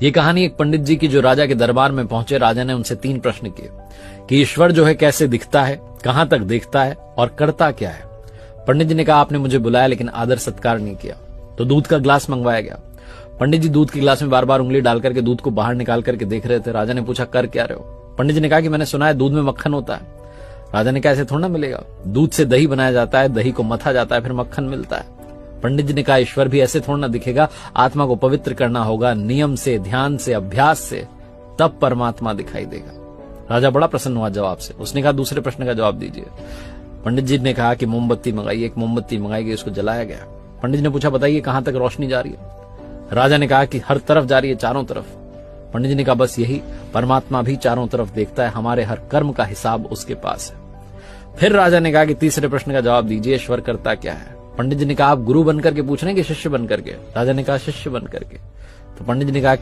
ये कहानी एक पंडित जी की जो राजा के दरबार में पहुंचे। राजा ने उनसे 3 प्रश्न किए कि ईश्वर जो है कैसे दिखता है, कहां तक देखता है और करता क्या है। पंडित जी ने कहा आपने मुझे बुलाया लेकिन आदर सत्कार नहीं किया। तो दूध का गिलास मंगवाया गया। पंडित जी दूध के गिलास में बार बार उंगली डाल करके दूध को बाहर निकाल करके देख रहे थे। राजा ने पूछा कर क्या रहे हो। पंडित जी ने कहा कि मैंने सुना है दूध में मक्खन होता है। राजा ने कहा ऐसे थोड़ा ना मिलेगा, दूध से दही बनाया जाता है, दही को मथा जाता है, फिर मक्खन मिलता है। पंडित जी ने कहा ईश्वर भी ऐसे थोड़ा ना दिखेगा, आत्मा को पवित्र करना होगा नियम से, ध्यान से, अभ्यास से, तब परमात्मा दिखाई देगा। राजा बड़ा प्रसन्न हुआ जवाब से। उसने कहा दूसरे प्रश्न का जवाब दीजिए। पंडित जी ने कहा कि मोमबत्ती मंगाई। एक मोमबत्ती मंगाई गई, उसको जलाया गया। पंडित जी ने पूछा बताइए कहां तक रोशनी जा रही है। राजा ने कहा कि हर तरफ जा रही है, चारों तरफ। पंडित जी ने कहा बस यही, परमात्मा भी चारों तरफ देखता है, हमारे हर कर्म का हिसाब उसके पास है। फिर राजा ने कहा कि तीसरे प्रश्न का जवाब दीजिए, ईश्वर करता क्या है। पंडित जी ने कहा आप गुरु बनकर के पूछ रहे हैं कि शिष्य बनकर के। राजा ने कहा शिष्य बनकर के। तो पंडित जी ने कहा